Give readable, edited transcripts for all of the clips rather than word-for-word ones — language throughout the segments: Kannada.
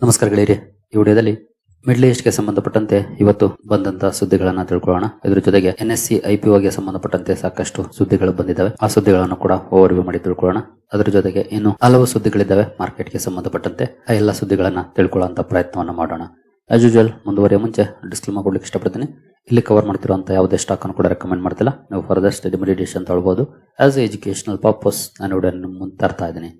ನಮಸ್ಕಾರ ಗೆಳೆಯರಿ. ಈ ವಿಡಿಯೋದಲ್ಲಿ ಮಿಡ್ಲ್ ಈಸ್ಟ್ ಗೆ ಸಂಬಂಧಪಟ್ಟಂತೆ ಇವತ್ತು ಬಂದಂತಹ ಸುದ್ದಿಗಳನ್ನ ತಿಳ್ಕೊಳ್ಳೋಣ. ಇದರ ಜೊತೆಗೆ NSE IPO ಗೆ ಸಂಬಂಧಪಟ್ಟಂತೆ ಸಾಕಷ್ಟು ಸುದ್ದಿಗಳು ಬಂದಿದ್ದಾವೆ. ಆ ಸುದ್ದಿಗಳನ್ನು ಕೂಡ ಓವರ್ವ್ಯೂ ಮಾಡಿ ತಿಳ್ಕೊಳ್ಳೋಣ. ಅದರ ಜೊತೆಗೆ ಇನ್ನು ಹಲವು ಸುದ್ದಿಗಳಿದ್ದಾವೆ ಮಾರ್ಕೆಟ್ ಗೆ ಸಂಬಂಧಪಟ್ಟಂತೆ. ಆ ಎಲ್ಲ ಸುದ್ದಿಗಳನ್ನ ತಿಳ್ಕೊಳ್ಳುವಂತ ಪ್ರಯತ್ನವನ್ನ ಮಾಡೋಣ. ಆಸ್ ಯೂಶುವಲ್ ಮುಂದುವರಿಯ ಮುಂಚೆ ಡಿಸ್ಕ್ಲೇಮರ್ ಕೊಡ್ಲಿಕ್ಕೆ ಇಷ್ಟಪಡ್ತೀನಿ. ಇಲ್ಲಿ ಕವರ್ ಮಾಡ್ತಿರುವಂತ ಯಾವುದೇ ಸ್ಟಾಕ್ ಅನ್ನು ಕೂಡ ರೆಕಮೆಂಡ್ ಮಾಡ್ತಿಲ್ಲ. ನೀವು ಫರ್ದರ್ ಸ್ಟಡಿ ಮೆಡಿಟೇಷನ್ ತಗೊಳ್ಬಹುದು. ಆಸ್ ಎಜುಕೇಶನಲ್ ಪರ್ಪಸ್ ನಾನು ವಿಡಿಯೋ ಮುಂದೆ ತರ್ತಾ ಇದ್ದೀನಿ.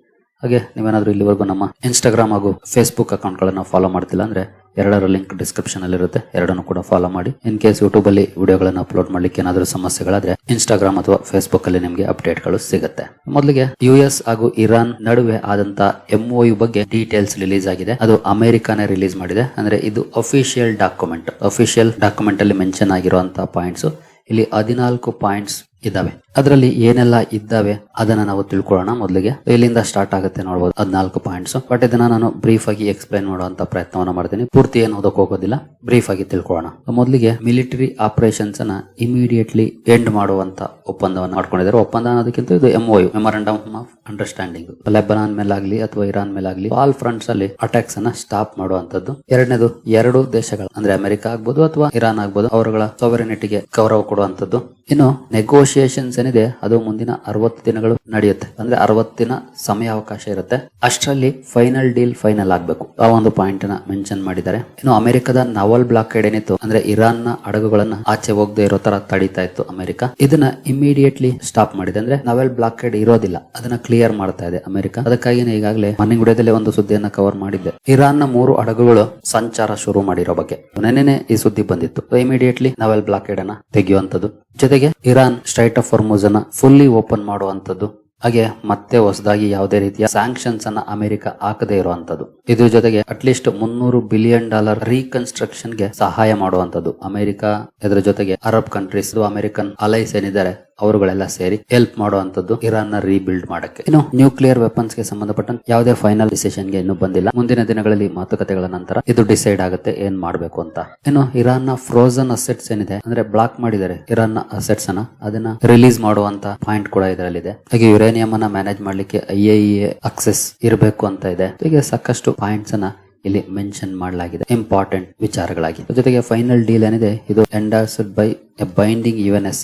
ಹಾಗೆ ನೀವೇನಾದ್ರೂ ಇಲ್ಲಿವರೆಗೂ ನಮ್ಮ ಇನ್ಸ್ಟಾಗ್ರಾಮ್ ಹಾಗೂ ಫೇಸ್ಬುಕ್ ಅಕೌಂಟ್ ಗಳನ್ನ ಫಾಲೋ ಮಾಡ್ತಿಲ್ಲ ಅಂದ್ರೆ ಎರಡರ ಲಿಂಕ್ ಡಿಸ್ಕ್ರಿಪ್ಷನ್ ಅಲ್ಲಿ ಇರುತ್ತೆ. ಎರಡನ್ನು ಕೂಡ ಫಾಲೋ ಮಾಡಿ. ಇನ್ ಕೇಸ್ ಯೂಟ್ಯೂಬ್ ಅಲ್ಲಿ ವಿಡಿಯೋಗಳನ್ನ ಅಪ್ಲೋಡ್ ಮಾಡ್ಲಿಕ್ಕೆ ಏನಾದ್ರೂ ಸಮಸ್ಯೆಗಳಾದ್ರೆ ಇನ್ಸ್ಟಾಗ್ರಾಮ್ ಅಥವಾ ಫೇಸ್ಬುಕ್ ಅಲ್ಲಿ ನಿಮಗೆ ಅಪ್ಡೇಟ್ ಗಳು ಸಿಗುತ್ತೆ. ಮೊದಲಿಗೆ US ಹಾಗೂ ಇರಾನ್ ನಡುವೆ ಆದಂತ MOU ಬಗ್ಗೆ ಡೀಟೇಲ್ಸ್ ರಿಲೀಸ್ ಆಗಿದೆ. ಅದು ಅಮೆರಿಕಾನೇ ರಿಲೀಸ್ ಮಾಡಿದೆ. ಅಂದ್ರೆ ಇದು ಅಫಿಷಿಯಲ್ ಡಾಕ್ಯುಮೆಂಟ್ ಅಲ್ಲಿ ಮೆನ್ಷನ್ ಆಗಿರುವಂತಹ ಪಾಯಿಂಟ್ಸ್ ಇಲ್ಲಿ 14 ಪಾಯಿಂಟ್ಸ್ ಇದಾವೆ. ಅದರಲ್ಲಿ ಏನೆಲ್ಲ ಇದ್ದಾವೆ ಅದನ್ನ ನಾವು ತಿಳ್ಕೊಳ್ಳೋಣ. ಮೊದಲಿಗೆ ಇಲ್ಲಿಂದ ಸ್ಟಾರ್ಟ್ ಆಗುತ್ತೆ ನೋಡಬಹುದು 14 ಪಾಯಿಂಟ್ಸ್. ಬಟ್ ಇದನ್ನ ನಾನು ಬ್ರೀಫ್ ಆಗಿ ಎಕ್ಸ್ಪ್ಲೈನ್ ಮಾಡುವಂತ ಪ್ರಯತ್ನವನ್ನ ಮಾಡ್ತೀನಿ. ಪೂರ್ತಿ ಏನು ಓದಕ್ಕೆ ಹೋಗೋದಿಲ್ಲ, ಬ್ರೀಫ್ ಆಗಿ ತಿಳ್ಕೊಳ್ಳೋಣ. ಮೊದಲಿಗೆ ಮಿಲಿಟರಿ ಆಪರೇಷನ್ಸ್ ಅನ್ನ ಇಮಿಡಿಯೇಟ್ಲಿ ಎಂಡ್ ಮಾಡುವಂತ ಒಪ್ಪಂದವನ್ನು ಮಾಡ್ಕೊಂಡಿದ್ದಾರೆ. ಒಪ್ಪಂದ ಅನ್ನೋದಕ್ಕಿಂತ ಇದು MOU, memorandum of understanding. Lebanon ಮೇಲಾಗ್ಲಿ ಅಥವಾ ಇರಾನ್ ಮೇಲಾಗ್ಲಿ ಆಲ್ ಫ್ರಂಟ್ಸ್ ಅಲ್ಲಿ ಅಟ್ಯಾಕ್ಸ್ ಅನ್ನ ಸ್ಟಾಪ್ ಮಾಡುವಂತದ್ದು. ಎರಡನೇದು ಎರಡು ದೇಶಗಳು ಅಂದ್ರೆ ಅಮೆರಿಕ ಆಗ್ಬೋದು ಅಥವಾ ಇರಾನ್ ಆಗ್ಬೋದು ಅವರುಗಳ ಸಾವರಿನಿಟಿಗೆ ಗೌರವ ಕೊಡುವಂತದ್ದು. ಇನ್ನು ನೆಗೋಷಿಯೇಷನ್ಸ್ ಏನಿದೆ ಅದು ಮುಂದಿನ 60 ದಿನಗಳು ನಡೆಯುತ್ತೆ. ಅಂದ್ರೆ 60 ದಿನ ಸಮಯಾವಕಾಶ ಇರುತ್ತೆ. ಅಷ್ಟರಲ್ಲಿ ಫೈನಲ್ ಆಗ್ಬೇಕು. ಆ ಒಂದು ಪಾಯಿಂಟ್ ನ ಮೆನ್ಷನ್ ಮಾಡಿದ್ದಾರೆ. ಇನ್ನು ಅಮೆರಿಕದ ನವಲ್ ಬ್ಲಾಕೇಡ್ ಏನಿತ್ತು ಅಂದ್ರೆ ಇರಾನ್ ನ ಹಡಗುಗಳನ್ನ ಆಚೆ ಹೋಗದೆ ಇರೋ ತರ ತಡೀತಾ ಇತ್ತು ಅಮೆರಿಕ. ಇದನ್ನ ಇಮಿಡಿಯೇಟ್ಲಿ ಸ್ಟಾಪ್ ಮಾಡಿದೆ. ಅಂದ್ರೆ ನವಲ್ ಬ್ಲಾಕೇಡ್ ಇರೋದಿಲ್ಲ, ಅದನ್ನ ಕ್ಲಿಯರ್ ಮಾಡ್ತಾ ಇದೆ ಅಮೆರಿಕ. ಅದಕ್ಕಾಗಿನೇ ಈಗಾಗಲೇ ಮನೆ ಗುಡಿಯದಲ್ಲೇ ಒಂದು ಸುದ್ದಿಯನ್ನ ಕವರ್ ಮಾಡಿದ್ದೆ. ಇರಾನ್ ನ 3 ಹಡಗುಗಳು ಸಂಚಾರ ಶುರು ಮಾಡಿರೋ ಬಗ್ಗೆ ನೆನ್ನೆನೆ ಈ ಸುದ್ದಿ ಬಂದಿತ್ತು. ಇಮಿಡಿಯೇಟ್ಲಿ ನವಲ್ ಬ್ಲಾಕೇಡ್ ಅನ್ನ ತೆಗೆಯುವಂತದ್ದು. ಜೊತೆಗೆ ಇರಾನ್ ಸ್ಟ್ರೈಟ್ ಆಫ್ ಹಾರ್ಮುಜ್ ಅನ್ನ ಫುಲ್ಲಿ ಓಪನ್ ಮಾಡುವಂತದ್ದು. ಹಾಗೆ ಮತ್ತೆ ಹೊಸದಾಗಿ ಯಾವುದೇ ರೀತಿಯ ಸ್ಯಾಂಕ್ಷನ್ಸ್ ಅನ್ನ ಅಮೆರಿಕ ಹಾಕದೇ ಇರುವಂತದ್ದು. ಇದ್ರ ಜೊತೆಗೆ ಅಟ್ಲೀಸ್ಟ್ $300 ಬಿಲಿಯನ್ ರೀಕನ್ಸ್ಟ್ರಕ್ಷನ್ ಗೆ ಸಹಾಯ ಮಾಡುವಂತದ್ದು ಅಮೆರಿಕ. ಇದರ ಜೊತೆಗೆ ಅರಬ್ ಕಂಟ್ರೀಸ್, ಅಮೆರಿಕನ್ ಅಲೈಸ್ ಏನಿದ್ದಾರೆ ಅವರುಗಳೆಲ್ಲ ಸೇರಿ ಹೆಲ್ಪ್ ಮಾಡುವಂತದ್ದು ಇರಾನ್ ನ ರೀಬಿಲ್ಡ್ ಮಾಡಕ್ಕೆ. ಇನ್ನು ನ್ಯೂಕ್ಲಿಯರ್ ವೆಪನ್ಸ್ ಗೆ ಸಂಬಂಧಪಟ್ಟಂತೆ ಯಾವುದೇ ಫೈನಲ್ ಡಿಸಿಷನ್ ಗೆ ಇನ್ನೂ ಬಂದಿಲ್ಲ. ಮುಂದಿನ ದಿನಗಳಲ್ಲಿ ಮಾತುಕತೆಗಳ ನಂತರ ಇದು ಡಿಸೈಡ್ ಆಗುತ್ತೆ ಏನ್ ಮಾಡ್ಬೇಕು ಅಂತ. ಇನ್ನು ಇರಾನ್ ನ ಫ್ರೋಜನ್ ಅಸೆಟ್ಸ್ ಏನಿದೆ ಅಂದ್ರೆ ಬ್ಲಾಕ್ ಮಾಡಿದ್ದಾರೆ ಇರಾನ್ ನ ಅಸೆಟ್ಸ್ ಅನ್ನ, ಅದನ್ನ ರಿಲೀಸ್ ಮಾಡುವಂತ ಪಾಯಿಂಟ್ ಕೂಡ ಇದರಲ್ಲಿದೆ. ಹಾಗೆ ಯುರೇನಿಯಂ ಅನ್ನ ಮ್ಯಾನೇಜ್ ಮಾಡ್ಲಿಕ್ಕೆ IAEA ಅಕ್ಸೆಸ್ ಇರಬೇಕು ಅಂತ ಇದೆ. ಹೀಗೆ ಸಾಕಷ್ಟು ಪಾಯಿಂಟ್ಸ್ ಅನ್ನ ಇಲ್ಲಿ ಮೆನ್ಷನ್ ಮಾಡಲಾಗಿದೆ ಇಂಪಾರ್ಟೆಂಟ್ ವಿಚಾರಗಳಾಗಿ. ಜೊತೆಗೆ ಫೈನಲ್ ಡೀಲ್ ಏನಿದೆ ಇದು endorsed by a binding UNSC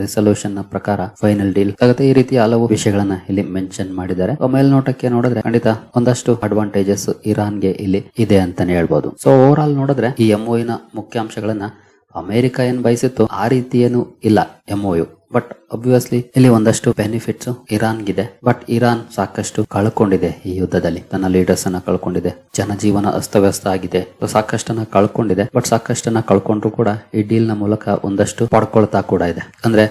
resolution ನ ಪ್ರಕಾರ ಫೈನಲ್ ಡೀಲ್ ಆಗುತ್ತೆ. ಈ ರೀತಿಯ ಹಲವು ವಿಷಯಗಳನ್ನ ಇಲ್ಲಿ ಮೆನ್ಷನ್ ಮಾಡಿದ್ದಾರೆ. ಮೇಲ್ನೋಟಕ್ಕೆ ನೋಡಿದ್ರೆ ಖಂಡಿತ ಒಂದಷ್ಟು ಅಡ್ವಾಂಟೇಜಸ್ ಇರಾನ್ಗೆ ಇಲ್ಲಿ ಇದೆ ಅಂತಾನೆ ಹೇಳ್ಬೋದು. ಸೊ ಓವರ್ ಆಲ್ ನೋಡಿದ್ರೆ ಈ MOU ನ ಮುಖ್ಯಾಂಶಗಳನ್ನ ಅಮೆರಿಕ ಏನ್ ಬಯಸಿತ್ತು ಆ ರೀತಿ ಏನು ಇಲ್ಲ MOU. ಬಟ್ ಅಬ್ವಿಯಸ್ಲಿ ಇಲ್ಲಿ ಒಂದಷ್ಟು ಬೆನಿಫಿಟ್ಸ್ ಇರಾನ್ಗಿದೆ. ಬಟ್ ಇರಾನ್ ಸಾಕಷ್ಟು ಕಳ್ಕೊಂಡಿದೆ ಈ ಯುದ್ಧದಲ್ಲಿ. ತನ್ನ ಲೀಡರ್ಸ್ ಅನ್ನ ಕಳ್ಕೊಂಡಿದೆ, ಜನಜೀವನ ಅಸ್ತವ್ಯಸ್ತ ಆಗಿದೆ, ಸಾಕಷ್ಟನ್ನ ಕಳ್ಕೊಂಡಿದೆ. ಬಟ್ ಸಾಕಷ್ಟನ್ನ ಕಳ್ಕೊಂಡ್ರು ಕೂಡ ಈ ಡೀಲ್ ನ ಮೂಲಕ ಒಂದಷ್ಟು ಪಡ್ಕೊಳ್ತಾ ಕೂಡ ಇದೆ. ಅಂದ್ರೆ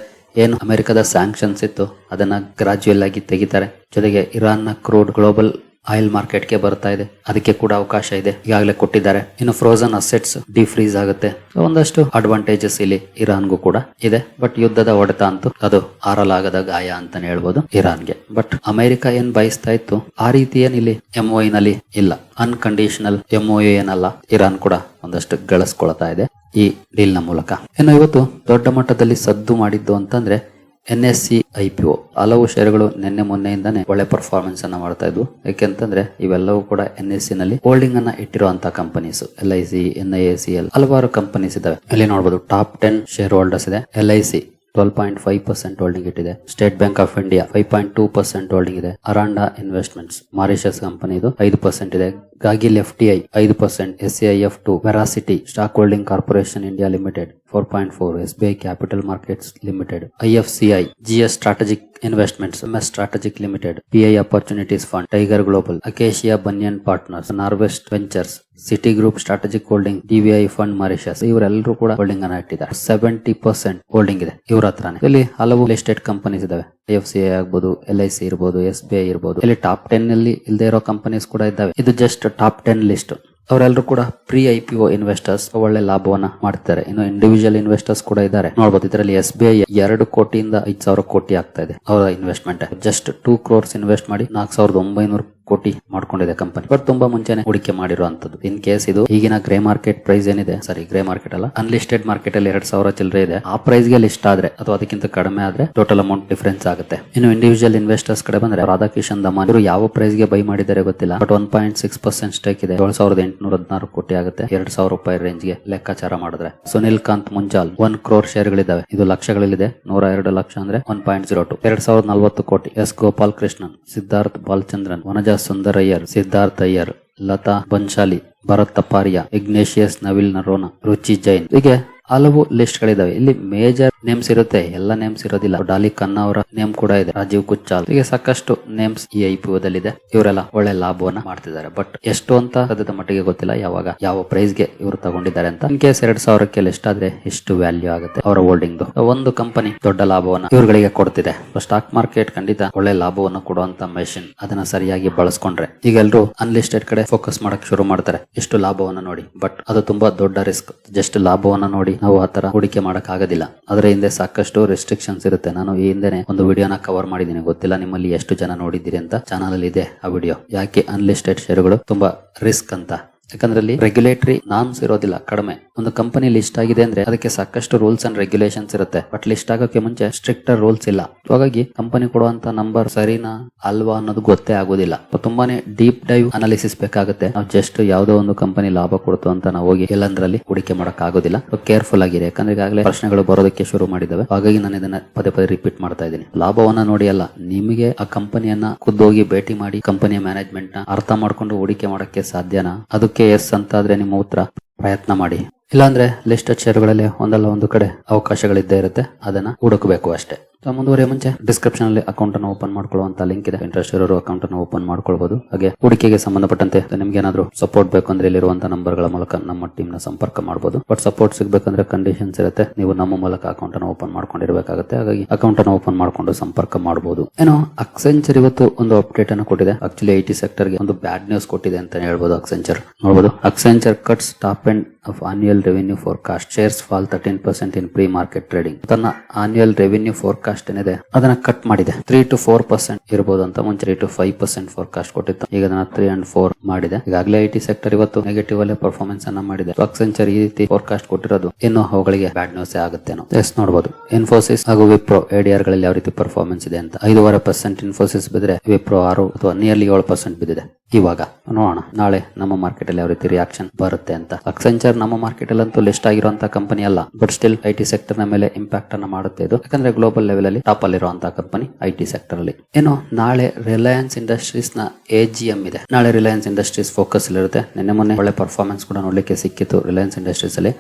ಏನು ಅಮೆರಿಕದ ಸ್ಯಾಂಕ್ಷನ್ಸ್ ಇತ್ತು ಅದನ್ನ ಗ್ರಾಜುಯಲ್ ಆಗಿ ತೆಗಿತಾರೆ. ಜೊತೆಗೆ ಇರಾನ್ ನ ಕ್ರೂಡ್ ಗ್ಲೋಬಲ್ ಆಯಿಲ್ ಮಾರ್ಕೆಟ್ ಗೆ ಬರ್ತಾ ಇದೆ, ಅದಕ್ಕೆ ಕೂಡ ಅವಕಾಶ ಇದೆ, ಈಗಾಗಲೇ ಕೊಟ್ಟಿದ್ದಾರೆ. ಇನ್ನು ಫ್ರೋಜನ್ ಅಸೆಟ್ಸ್ ಡಿಫ್ರೀಸ್ ಆಗುತ್ತೆ. ಒಂದಷ್ಟು ಅಡ್ವಾಂಟೇಜಸ್ ಇಲ್ಲಿ ಇರಾನ್ಗೂ ಕೂಡ ಇದೆ. ಬಟ್ ಯುದ್ಧದ ಹೊಡೆತ ಅಂತೂ ಅದು ಆರಲಾಗದ ಗಾಯ ಅಂತಾನೆ ಹೇಳ್ಬೋದು ಇರಾನ್ಗೆ. ಬಟ್ ಅಮೆರಿಕ ಏನ್ ಬಯಸ್ತಾ ಇತ್ತು ಆ ರೀತಿ ಏನ್ ಇಲ್ಲಿ MOU ನಲ್ಲಿ ಇಲ್ಲ. ಅನ್ಕಂಡೀಷನಲ್ MOU ಏನಲ್ಲ, ಇರಾನ್ ಕೂಡ ಒಂದಷ್ಟು ಗಳಿಸ್ಕೊಳ್ತಾ ಇದೆ ಈ ಡೀಲ್ ನ ಮೂಲಕ. ಇನ್ನು ಇವತ್ತು ದೊಡ್ಡ ಮಟ್ಟದಲ್ಲಿ ಸದ್ದು ಮಾಡಿದ್ದು ಅಂತಂದ್ರೆ NSE IPO. ಹಲವು ಷೇರುಗಳು ನಿನ್ನೆ ಮೊನ್ನೆಯಿಂದಾನೆ ಒಳ್ಳೆ ಪರ್ಫಾರ್ಮೆನ್ಸ್ ಅನ್ನ ಮಾಡ್ತಾ ಇದ್ವು. ಯಾಕೆಂತಂದ್ರೆ ಇವೆಲ್ಲವೂ ಕೂಡ NSE ನಲ್ಲಿ ಹೋಲ್ಡಿಂಗ್ ಅನ್ನ ಇಟ್ಟಿರುವಂತಹ ಕಂಪನೀಸ್. LIC, NIACL ಹಲವಾರು ಕಂಪನೀಸ್ ಇದಾವೆ. ಇಲ್ಲಿ ನೋಡಬಹುದು ಟಾಪ್ 10 ಶೇರ್ ಹೋಲ್ಡರ್ಸ್ ಇದೆ. LIC 12.5% ಹೋಲ್ಡಿಂಗ್ ಇಟ್ಟಿದೆ. State Bank of India 5.2% holding ಇದೆ. ಅರಾಂಡಾ ಇನ್ವೆಸ್ಟ್ಮೆಂಟ್ಸ್ ಮಾರಿಷಸ್ ಕಂಪನಿ ಇದು 5% ಇದೆ. ಗಾಗಿಲ್ FTI 5%, SAIF2, Veracity stock holding corporation India limited 4.4%, SBI capital markets limited, IFCI, GS strategic investments, MS strategic limited, PI opportunities fund, Tiger Global, Acacia Banyan partners, Norwest ventures, Citi group strategic holding, DVI fund Mauritius ಇವರೆಲ್ಲರೂ ಕೂಡ ಹೋಲ್ಡಿಂಗ್ ಅನ್ನ ಇಟ್ಟಿದ್ದಾರೆ. 70% ಹೋಲ್ಡಿಂಗ್ ಇದೆ ಇವ್ರ ಹತ್ರನೇ. ಇಲ್ಲಿ ಹಲವು ಲಿಸ್ಟೆಡ್ ಕಂಪನೀಸ್ ಇದಾವೆ. IFCI ಆಗ್ಬೋದು, LIC ಇರ್ಬೋದು, SBI ಇರ್ಬೋದು. ಇಲ್ಲಿ ಟಾಪ್ 10 ನಲ್ಲಿ ಇಲ್ಲದೆ ಇರೋ ಕಂಪನೀಸ್ ಕೂಡ ಇದ್ದಾವೆ. ಇದು ಜಸ್ಟ್ ಟಾಪ್ 10 ಲಿಸ್ಟ್. ಅವರೆಲ್ಲರೂ ಕೂಡ ಪ್ರೀ IPO ಇನ್ವೆಸ್ಟರ್ಸ್ ಒಳ್ಳೆ ಲಾಭವನ್ನ ಮಾಡ್ತಾರೆ. ಇನ್ನು ಇಂಡಿವಿಜುವಲ್ ಇನ್ವೆಸ್ಟರ್ಸ್ ಕೂಡ ಇದ್ದಾರೆ ನೋಡಬಹುದು. ಇದರಲ್ಲಿ SBI 2 ಕೋಟಿಯಿಂದ 5,000 ಕೋಟಿ ಆಗ್ತಾ ಇದೆ ಅವರ ಇನ್ವೆಸ್ಟ್ಮೆಂಟ್. ಜಸ್ಟ್ 2 crores ಇನ್ವೆಸ್ಟ್ ಮಾಡಿ 4,900 ಕೋಟಿ ಮಾಡ್ಕೊಂಡಿದೆ ಕಂಪನಿ. ಬಟ್ ತುಂಬಾ ಮುಂಚೆನೆ ಹೂಡಿಕೆ ಮಾಡಿರುವಂತದ್ದು. ಇನ್ ಕೇಸ್ ಇದು ಈಗಿನ ಗ್ರೇ ಮಾರ್ಕೆಟ್ ಪ್ರೈಸ್ ಏನಿದೆ, ಗ್ರೇ ಮಾರ್ಕೆಟ್ ಅಲ್ಲ, ಅನ್ಲಿಸ್ಟೆಡ್ ಮಾರ್ಕೆಟ್ ಅಲ್ಲಿ 2,000 ಚಿಲ್ಲರೆ ಇದೆ, ಆ ಪ್ರೈಸ್ ಗೆ ಲಿಸ್ಟ್ ಆದ್ರೆ ಅಥವಾ ಅದಕ್ಕಿಂತ ಕಡಿಮೆ ಆದ್ರೆ ಟೋಟಲ್ ಅಮೌಂಟ್ ಡಿಫರೆನ್ಸ್ ಆಗುತ್ತೆ. ಇನ್ನು ಇಂಡಿವಿಜುವಲ್ ಇನ್ವೆಸ್ಟರ್ಸ್ ಕಡೆ ಬಂದ್ರೆ ರಾಧಾಕಿಶನ್ ದಮಾನಿ ಇವರು ಯಾವ ಪ್ರೈಸ್ ಗೆ ಬೈ ಮಾಡಿದ್ದಾರೆ ಗೊತ್ತಿಲ್ಲ, ಬಟ್ 1.6% ಸ್ಟೇಕ್ ಇದೆ, 7,816 ಕೋಟಿ ಆಗುತ್ತೆ 2,000 ರೂಪಾಯಿ ರೇಂಜ್ ಗೆ ಲೆಕ್ಕಾಚಾರ ಮಾಡಿದ್ರೆ. ಸುನಿಲ್ ಕಾಂತ್ ಮುಂಜಾಲ್ 1 crore ಶೇರ್ಗಳಿದ್ದಾವೆ, ಇದು ಲಕ್ಷಗಳಲ್ಲಿದೆ, 102 ಲಕ್ಷ ಅಂದ್ರೆ 1.02, 2,040 ಕೋಟಿ. ಎಸ್ ಗೋಪಾಲ್ ಕೃಷ್ಣನ್, ಸಿದ್ಧಾರ್ಥ್ ಬಾಲಚಂದ್ರನ್, ವನಜಾ ಸುಂದರಯ್ಯರ್, ಸಿದ್ಧಾರ್ಥ್ ಅಯ್ಯರ್, ಲತಾ ಬನ್ಶಾಲಿ, ಭರತ್ ತಪಾರಿಯಾ, ಇಗ್ನೇಷಿಯಸ್ ನವಿಲ್ ನರೋನಾ, ರುಚಿ ಜೈನ್, ಹೀಗೆ ಹಲವು ಲಿಸ್ಟ್ ಗಳಿದಾವೆ. ಇಲ್ಲಿ ಮೇಜರ್ ನೇಮ್ಸ್ ಇರುತ್ತೆ, ಎಲ್ಲ ನೇಮ್ಸ್ ಇರೋದಿಲ್ಲ. ಡಾಲಿ ಖನ್ನಾ ಅವರ ನೇಮ್ ಕೂಡ ಇದೆ, ರಾಜೀವ್ ಕುಚ್ಚಾಲ್, ಹೀಗೆ ಸಾಕಷ್ಟು ನೇಮ್ಸ್ ಈ IPO ದಲ್ಲಿದೆ. ಇವರೆಲ್ಲ ಒಳ್ಳೆ ಲಾಭವನ್ನ ಮಾಡ್ತಿದ್ದಾರೆ. ಬಟ್ ಎಷ್ಟು ಅಂತ ಸದ್ಯದ ಮಟ್ಟಿಗೆ ಗೊತ್ತಿಲ್ಲ, ಯಾವಾಗ ಯಾವ ಪ್ರೈಸ್ ಗೆ ಇವರು ತಗೊಂಡಿದ್ದಾರೆ ಅಂತ. ಇನ್ ಕೇಸ್ 2,000ಕ್ಕೆ ಲಿಸ್ಟ್ ಆದ್ರೆ ಎಷ್ಟು ವ್ಯಾಲ್ಯೂ ಆಗುತ್ತೆ ಅವರ ಹೋಲ್ಡಿಂಗ್. ಒಂದು ಕಂಪನಿ ದೊಡ್ಡ ಲಾಭವನ್ನ ಇವರುಗಳಿಗೆ ಕೊಡ್ತಿದೆ. ಸ್ಟಾಕ್ ಮಾರ್ಕೆಟ್ ಖಂಡಿತ ಒಳ್ಳೆ ಲಾಭವನ್ನು ಕೊಡುವಂತ ಮೆಷಿನ್, ಅದನ್ನ ಸರಿಯಾಗಿ ಬಳಸ್ಕೊಂಡ್ರೆ. ಈಗ ಎಲ್ಲರೂ ಅನ್ಲಿಸ್ಟೆಡ್ ಕಡೆ ಫೋಕಸ್ ಮಾಡಕ್ ಶುರು ಮಾಡ್ತಾರೆ, ಎಷ್ಟು ಲಾಭವನ್ನ ನೋಡಿ. ಬಟ್ ಅದು ತುಂಬಾ ದೊಡ್ಡ ರಿಸ್ಕ್. ಜಸ್ಟ್ ಲಾಭವನ್ನ ನೋಡಿ ನಾವು ಆತರ ಹೂಡಿಕೆ ಮಾಡಕ್ ಆಗೋದಿಲ್ಲ. ಅದರ ಹಿಂದೆ ಸಾಕಷ್ಟು ರೆಸ್ಟ್ರಿಕ್ಷನ್ಸ್ ಇರುತ್ತೆ. ನಾನು ಈ ಹಿಂದೆನೆ ಒಂದು ವಿಡಿಯೋನ ಕವರ್ ಮಾಡಿದ್ದೀನಿ, ಗೊತ್ತಿಲ್ಲ ನಿಮ್ಮಲ್ಲಿ ಎಷ್ಟು ಜನ ನೋಡಿದ್ದೀರಿ ಅಂತ. ಚಾನಲ್ ಅಲ್ಲಿ ಇದೆ ಆ ವಿಡಿಯೋ, ಯಾಕೆ ಅನ್ಲಿಸ್ಟೆಡ್ ಶೇರುಗಳು ತುಂಬಾ ರಿಸ್ಕ್ ಅಂತ. ಯಾಕಂದ್ರೆ ಅಲ್ಲಿ ರೆಗ್ಯುಲೇಟರಿ ನಾರ್ಮ್ಸ್ ಇರೋದಿಲ್ಲ, ಕಡಿಮೆ. ಒಂದು ಕಂಪನಿ ಲಿಸ್ಟ್ ಆಗಿದೆ ಅಂದ್ರೆ ಅದಕ್ಕೆ ಸಾಕಷ್ಟು ರೂಲ್ಸ್ ಅಂಡ್ ರೆಗ್ಯುಲೇಷನ್ಸ್ ಇರುತ್ತೆ. ಬಟ್ ಲಿಸ್ಟ್ ಆಗೋಕೆ ಮುಂಚೆ ಸ್ಟ್ರಿಕ್ಟರ್ ರೂಲ್ಸ್ ಇಲ್ಲ. ಹಾಗಾಗಿ ಕಂಪನಿ ಕೊಡುವಂತ ನಂಬರ್ ಸರಿನಾ ಅಲ್ವಾ ಅನ್ನೋದು ಗೊತ್ತೇ ಆಗೋದಿಲ್ಲ. ತುಂಬಾನೇ ಡೀಪ್ ಡೈವ್ ಅನಾಲಿಸಿಸ್ ಬೇಕಾಗುತ್ತೆ. ನಾವು ಜಸ್ಟ್ ಯಾವ್ದೋ ಒಂದು ಕಂಪನಿ ಲಾಭ ಕೊಡ್ತು ಅಂತ ನಾವು ಹೋಗಿ ಎಲ್ಲಂದ್ರಲ್ಲಿ ಹೂಡಿಕೆ ಮಾಡಕ್ ಆಗೋದಿಲ್ಲ. ಕೇರ್ಫುಲ್ ಆಗಿರಿ, ಯಾಕಂದ್ರೆ ಈಗಾಗಲೇ ಪ್ರಶ್ನೆಗಳು ಬರೋದಕ್ಕೆ ಶುರು ಮಾಡಿದಾವೆ. ಹಾಗಾಗಿ ನಾನು ಇದನ್ನ ಪದೇ ಪದೇ ರಿಪೀಟ್ ಮಾಡ್ತಾ ಇದ್ದೀನಿ. ಲಾಭವನ್ನ ನೋಡಿ ಅಲ್ಲ, ನಿಮಗೆ ಆ ಕಂಪನಿಯನ್ನ ಖುದ್ದೋಗಿ ಭೇಟಿ ಮಾಡಿ ಕಂಪನಿಯ ಮ್ಯಾನೇಜ್ಮೆಂಟ್ ನ ಅರ್ಥ ಮಾಡ್ಕೊಂಡು ಹೂಡಿಕೆ ಮಾಡಕ್ಕೆ ಸಾಧ್ಯನಾ? ಅದಕ್ಕೆ ಎಸ್ ಅಂತಾದ್ರೆ ನಿಮ್ಮ ಉತ್ತರ ಪ್ರಯತ್ನ ಮಾಡಿ. ಇಲ್ಲಾಂದ್ರೆ ಲಿಸ್ಟೆಡ್ ಶೇರುಗಳಲ್ಲಿ ಒಂದಲ್ಲ ಒಂದು ಕಡೆ ಅವಕಾಶಗಳಿದ್ದೇ ಇರುತ್ತೆ, ಅದನ್ನ ಹುಡುಕಬೇಕು ಅಷ್ಟೇ. ಮುಂದುವರಿಯ ಮುಂಚೆ ಡಿಸ್ಕ್ರಿಪ್ಷನ್ ಅಲ್ಲಿ ಅಕೌಂಟ್ ಅನ್ನು ಓಪನ್ ಮಾಡ್ಕೊಳ್ಳುವಂತ ಲಿಂಕ್ ಇದೆ. ಇಂಟ್ರೆಸ್ಟ್ ಇರೋರು ಅಕೌಂಟ್ ಅನ್ನು ಓಪನ್ ಮಾಡ್ಕೊಳ್ಬಹುದು. ಹಾಗೆ ಹೂಡಿಕೆಗೆ ಸಂಬಂಧಪಟ್ಟಂತೆ ನಿಮ್ಗೆ ಏನಾದ್ರು ಸಪೋರ್ಟ್ ಬೇಕು ಅಂದ್ರೆ ಇಲ್ಲಿರುವಂತಹ ನಂಬರ್ ಗಳ ಮೂಲಕ ನಮ್ಮ ಟೀಮ್ ನ ಸಂಪರ್ಕ ಮಾಡಬಹುದು. ಬಟ್ ಸಪೋರ್ಟ್ ಸಿಗಬೇಕಂದ್ರೆ ಕಂಡೀಷನ್ಸ್ ಇರುತ್ತೆ. ನೀವು ನಮ್ಮ ಮೂಲಕ ಅಕೌಂಟ್ ಅನ್ನು ಓಪನ್ ಮಾಡ್ಕೊಂಡಿರ್ಬೇಕಾಗುತ್ತೆ. ಹಾಗಾಗಿ ಅಕೌಂಟ್ ಅನ್ನು ಓಪನ್ ಮಾಡ್ಕೊಂಡು ಸಂಪರ್ಕ ಮಾಡಬಹುದು. ಏನೋ ಅಕ್ಸೆಂಚರ್ ಇವತ್ತು ಒಂದು ಅಪ್ಡೇಟ್ ಅನ್ನು ಕೊಟ್ಟಿದೆ. ಆಕ್ಚುಲಿ IT ಸೆಕ್ಟರ್ ಗೆ ಒಂದು ಬ್ಯಾಡ್ ನ್ಯೂಸ್ ಕೊಟ್ಟಿದೆ ಅಂತ ಹೇಳ್ಬೋದು. ಅಕ್ಸೆಂಚರ್ ನೋಡಬಹುದು, Accenture cuts top end of annual revenue forecast, shares fall 13% in pre-market trading. ತನ್ನ annual revenue forecast ಏನಿದೆ ಅದನ್ನ ಕಟ್ ಮಾಡಿದೆ. 3 to 4% ಇರಬಹುದು ಅಂತ ಮುಂಚೆ 3 to 5% ಫೋರ್ಕಾಸ್ಟ್ ಕೊಟ್ಟಿತ್ತು. ಈಗ ಅದನ್ನ 3 and 4 ಮಾಡಿದೆ. ಈಗಾಗಲೇ IT ಸೆಕ್ಟರ್ ಇವತ್ತು ನೆಗೆಟಿವ್ ಅಲ್ಲೇ ಪರ್ಫಾರ್ಮೆನ್ಸ್ ಅನ್ನ ಮಾಡಿದೆ. ಅಕ್ಸೆಂಚರ್ ಈ ರೀತಿ ಫೋರ್ಕಾಸ್ಟ್ ಕೊಟ್ಟಿರೋದು ಇನ್ನು ಅವುಗಳಿಗೆ ಬ್ಯಾಡ್ ನ್ಯೂಸ್ ಆಗುತ್ತೇನೋ. ನೋಡಬಹುದು ಇನ್ಫೋಸಿಸ್ ಹಾಗೂ ವಿಪ್ರೋ ADR ಗಳಲ್ಲಿ ಯಾವ ರೀತಿ ಪರ್ಫಾರ್ಮೆನ್ಸ್ ಇದೆ ಅಂತ. 5.5% ಇನ್ಫೋಸಿಸ್ ಬಿದ್ರೆ ವಿಪ್ರೋ 6 ಅಥವಾ ನಿಯರ್ಲಿ 7% ಬಿದ್ದಿದೆ. ಇವಾಗ ನೋಡೋಣ ನಾಳೆ ನಮ್ಮ ಮಾರ್ಕೆಟ್ ಅಲ್ಲಿ ಯಾವ ರೀತಿ ರಿಯಾಕ್ಷನ್ ಬರುತ್ತೆ ಅಂತ. ಅಕ್ಸೆಂಚರ್ ನಮ್ಮ ಮಾರ್ಕೆಟ್ ಅಲ್ಲಂತೂ ಲಿಸ್ಟ್ ಆಗಿರುವಂತಹ ಕಂಪನಿ ಅಲ್ಲ, ಬಟ್ ಸ್ಟಿಲ್ IT ಸೆಕ್ಟರ್ ನ ಮೇಲೆ ಇಂಪ್ಯಾಕ್ಟ್ ಅನ್ನ ಮಾಡುತ್ತೆ ಇದು. ಯಾಕಂದ್ರೆ ಗ್ಲೋಬಲ್ ಲೆವೆಲ್ ಅಲ್ಲಿ ಟಾಪ್ ಅಲ್ಲಿರುವಂತಹ ಕಂಪನಿ IT ಸೆಕ್ಟರ್ ಅಲ್ಲಿ. ಏನು ನಾಳೆ ರಿಲಯನ್ಸ್ ಇಂಡಸ್ಟ್ರೀಸ್ ನ AGM ಇದೆ. ನಾಳೆ ರಿಲಯನ್ಸ್ ಇಂಡಸ್ಟ್ರೀಸ್ ಫೋಕಸ್ ಇರುತ್ತೆ. ನಿನ್ನೆ ಮೊನ್ನೆ ಒಳ್ಳೆ ಪರ್ಫಾರ್ಮೆನ್ಸ್ ಕೂಡ ನೋಡ್ಲಿಕ್ಕೆ ಸಿಕ್ಕಿತ್ತು ರಿಲಯನ್ಸ್ ಇಂಡಸ್ಟ್ರೀಸ್ ಅಲ್ಲಿ.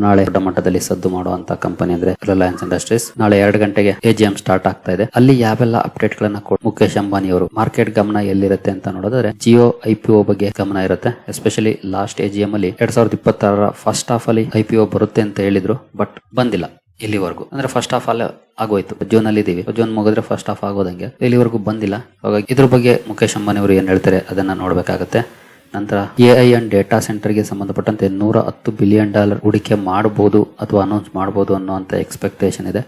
ನಾಳೆ ದೊಡ್ಡ ಮಟ್ಟದಲ್ಲಿ ಸದ್ದು ಮಾಡುವಂತ ಕಂಪನಿ ಅಂದ್ರೆ ರಿಲಯನ್ಸ್ ಇಂಡಸ್ಟ್ರೀಸ್. ನಾಳೆ 2 ಗಂಟೆಗೆ AGM ಸ್ಟಾರ್ಟ್ ಆಗ್ತಾ ಇದೆ. ಅಲ್ಲಿ ಯಾವೆಲ್ಲ ಅಪ್ಡೇಟ್ ಗಳನ್ನ ಮುಖೇಶ್ ಅಂಬಾನಿ ಅವರು ಮಾರ್ಕೆಟ್ ಗಮನ ಎಲ್ಲಿರುತ್ತೆ ಅಂತ ನೋಡಿದ್ರೆ ಜಿಯೋ IPO ಬಗ್ಗೆ ಗಮನ ಇರುತ್ತೆ. ಎಸ್ಪೆಷಲಿ ಲಾಸ್ಟ್ AGM ಅಲ್ಲಿ 2026 ಫಸ್ಟ್ ಹಾಫ್ ಅಲ್ಲಿ IPO ಬರುತ್ತೆ ಅಂತ ಹೇಳಿದ್ರು, ಬಟ್ ಬಂದಿಲ್ಲ ಇಲ್ಲಿವರೆಗೂ. ಅಂದ್ರೆ ಫಸ್ಟ್ ಹಾಫ್ ಅಲ್ಲಿ ಆಗೋಯ್ತು, ಜೂನ್ ಅಲ್ಲಿ ಇದೀವಿ, ಜೂನ್ ಮುಗಿದ್ರೆ ಫಸ್ಟ್ ಹಾಫ್ ಆಗೋದಂಗೆ, ಇಲ್ಲಿವರೆಗೂ ಬಂದಿಲ್ಲ. ಹಾಗಾಗಿ ಇದ್ರ ಬಗ್ಗೆ ಮುಖೇಶ್ ಅಂಬಾನಿ ಅವರು ಏನ್ ಹೇಳ್ತಾರೆ ಅದನ್ನ ನೋಡ್ಬೇಕಾಗತ್ತೆ. ನಂತರ AI ಅಂಡ್ ಡೇಟಾ ಸೆಂಟರ್ ಗೆ ಸಂಬಂಧಪಟ್ಟಂತೆ $110 ಬಿಲಿಯನ್ ಹೂಡಿಕೆ ಮಾಡಬಹುದು ಅಥವಾ ಅನೌನ್ಸ್ ಮಾಡಬಹುದು ಅನ್ನುವಂತ ಎಕ್ಸ್ಪೆಕ್ಟೇಷನ್ ಇದೆ.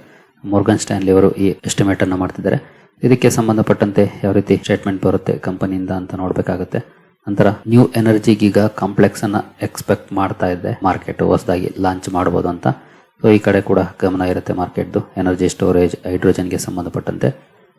ಮೋರ್ಗನ್ ಸ್ಟ್ಯಾನ್ಲಿ ಅವರು ಈ ಎಸ್ಟಿಮೇಟ್ ಅನ್ನ ಮಾಡ್ತಿದ್ದಾರೆ. ಇದಕ್ಕೆ ಸಂಬಂಧಪಟ್ಟಂತೆ ಯಾವ ರೀತಿ ಸ್ಟೇಟ್ಮೆಂಟ್ ಬರುತ್ತೆ ಕಂಪನಿಯಿಂದ ಅಂತ ನೋಡ್ಬೇಕಾಗುತ್ತೆ. ನಂತರ ನ್ಯೂ ಎನರ್ಜಿ ಗೀಗಾ ಕಾಂಪ್ಲೆಕ್ಸ್ ಅನ್ನ ಎಕ್ಸ್ಪೆಕ್ಟ್ ಮಾಡ್ತಾ ಇದೆ ಮಾರ್ಕೆಟ್, ಹೊಸದಾಗಿ ಲಾಂಚ್ ಮಾಡಬಹುದು ಅಂತ. ಸೊ ಈ ಕಡೆ ಕೂಡ ಗಮನ ಇರುತ್ತೆ ಮಾರ್ಕೆಟ್ದು. ಎನರ್ಜಿ ಸ್ಟೋರೇಜ್, ಹೈಡ್ರೋಜನ್ ಗೆ ಸಂಬಂಧಪಟ್ಟಂತೆ.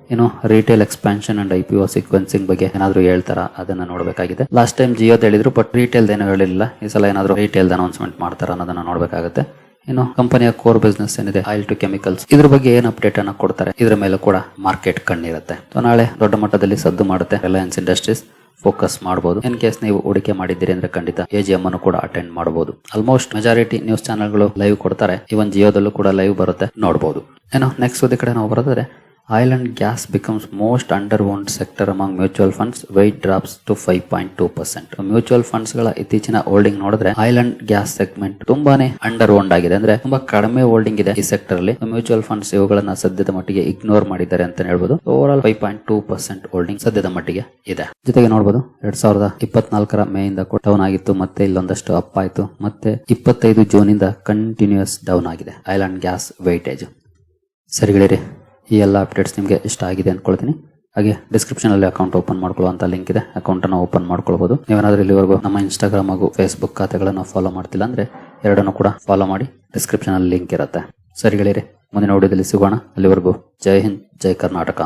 ಏನು retail expansion and IPO sequencing ಬಗ್ಗೆ ಏನಾದ್ರು ಹೇಳ್ತಾರ ಅದನ್ನ ನೋಡಬೇಕಾಗಿದೆ. ಲಾಸ್ಟ್ ಟೈಮ್ ಜಿಯೋದ್ ಹೇಳಿದ್ರು, ಬಟ್ ರಿಟೇಲ್ ಏನೋ ಹೇಳಿಲ್ಲ. ಈ ಸಲ ಏನಾದ್ರು ರಿಟೇಲ್ ಅನೌನ್ಸ್ಮೆಂಟ್ ಮಾಡ್ತಾರ ಅನ್ನೋದನ್ನ ನೋಡಬೇಕಾಗುತ್ತೆ. ಇನ್ನು ಕಂಪನಿಯ ಕೋರ್ ಬಿಸ್ನೆಸ್ ಏನಿದೆ ಆಯಿಲ್ ಟು ಕೆಮಿಕಲ್ಸ್, ಇದ್ರ ಬಗ್ಗೆ ಏನ್ ಅಪ್ಡೇಟ್ ಅನ್ನ ಕೊಡ್ತಾರೆ, ಇದ್ರ ಮೇಲೆ ಕೂಡ ಮಾರ್ಕೆಟ್ ಕಣ್ಣಿರುತ್ತೆ. ಸೊ ನಾಳೆ ದೊಡ್ಡ ಮಟ್ಟದಲ್ಲಿ ಸದ್ದು ಮಾಡುತ್ತೆ ರಿಲಯನ್ಸ್ ಇಂಡಸ್ಟ್ರೀಸ್. ಫೋಕಸ್ ಮಾಡಬಹುದು. ಇನ್ ಕೇಸ್ ನೀವು ಹೂಡಿಕೆ ಮಾಡಿದ್ದೀರಿ ಅಂದ್ರೆ ಖಂಡಿತ AGM ಅನ್ನು ಕೂಡ ಅಟೆಂಡ್ ಮಾಡಬಹುದು. ಆಲ್ಮೋಸ್ಟ್ ಮೆಜಾರಿಟಿ ನ್ಯೂಸ್ ಚಾನೆಲ್ಗಳು ಲೈವ್ ಕೊಡ್ತಾರೆ. ಇವನ್ ಜಿಯೋದಲ್ಲೂ ಕೂಡ ಲೈವ್ ಬರುತ್ತೆ, ನೋಡಬಹುದು. ಏನೋ ನೆಕ್ಸ್ಟ್ ಸುದ್ದಿ ಕಡೆ ನಾವು ಬರೋದಾದ್ರೆ Oil and gas becomes most under-owned sector among mutual funds. Weight drops to 5.2%. Mutual funds ಗಳ ಇತ್ತೀಚಿನ ಹೋಲ್ಡಿಂಗ್ ನೋಡಿದ್ರೆ ಆಯಿಲ್ ಅಂಡ್ ಗ್ಯಾಸ್ ಸೆಗ್ಮೆಂಟ್ ತುಂಬಾನೇ ಅಂಡರ್ ಓನ್ಡ್ ಆಗಿದೆ. ಅಂದ್ರೆ ತುಂಬಾ ಕಡಿಮೆ ಹೋಲ್ಡಿಂಗ್ ಇದೆ ಈ ಸೆಕ್ಟರ್ ಅಲ್ಲಿ. ಮ್ಯೂಚುವಲ್ ಫಂಡ್ಸ್ ಇವುಗಳನ್ನ ಸದ್ಯದ ಮಟ್ಟಿಗೆ ಇಗ್ನೋರ್ ಮಾಡಿದ್ದಾರೆ ಅಂತ ಹೇಳ್ಬೋದು. ಓವರ್ ಆಲ್ 5.2% ಹೋಲ್ಡಿಂಗ್ ಸದ್ಯದ ಮಟ್ಟಿಗೆ ಇದೆ. ಜೊತೆಗೆ ನೋಡಬಹುದು 2024 ಮೇ ಇಂದ ಡೌನ್ ಆಗಿತ್ತು, ಮತ್ತೆ ಇಲ್ಲೊಂದಷ್ಟು ಅಪ್ ಆಯ್ತು, ಮತ್ತೆ 25 ಜೂನ್ ಇಂದ ಕಂಟಿನ್ಯೂಸ್ ಡೌನ್ ಆಗಿದೆ ಆಯಿಲ್ ಅಂಡ್ ಗ್ಯಾಸ್ ವೈಟೇಜ್. ಸರಿಗಳಿರಿ, ಈ ಎಲ್ಲ ಅಪ್ಡೇಟ್ಸ್ ನಿಮಗೆ ಇಷ್ಟ ಆಗಿದೆ ಅನ್ಕೊಳ್ತೀನಿ. ಹಾಗೆ ಡಿಸ್ಕ್ರಿಪ್ಷನ್ ಅಲ್ಲಿ ಅಕೌಂಟ್ ಓಪನ್ ಮಾಡ್ಕೊಳ್ಳುವಂತ ಲಿಂಕ್ ಇದೆ, ಅಕೌಂಟ್ ಅನ್ನು ಓಪನ್ ಮಾಡ್ಕೊಳ್ಬಹುದು. ನೀವೇನಾದ್ರೂ ಇಲ್ಲಿವರೆಗೂ ನಮ್ಮ ಇನ್ಸ್ಟಾಗ್ರಾಮ್ ಹಾಗೂ ಫೇಸ್ಬುಕ್ ಖಾತೆಗಳನ್ನು ಫಾಲೋ ಮಾಡ್ತಿಲ್ಲ ಅಂದ್ರೆ ಎರಡನ್ನು ಕೂಡ ಫಾಲೋ ಮಾಡಿ, ಡಿಸ್ಕ್ರಿಪ್ಷನ್ ಅಲ್ಲಿ ಲಿಂಕ್ ಇರುತ್ತೆ. ಸರಿ ಗೆಳೆಯರೆ, ಮುಂದಿನ ವಿಡಿಯೋದಲ್ಲಿ ಸಿಗೋಣ. ಅಲ್ಲಿವರೆಗೂ ಜೈ ಹಿಂದ್, ಜೈ ಕರ್ನಾಟಕ.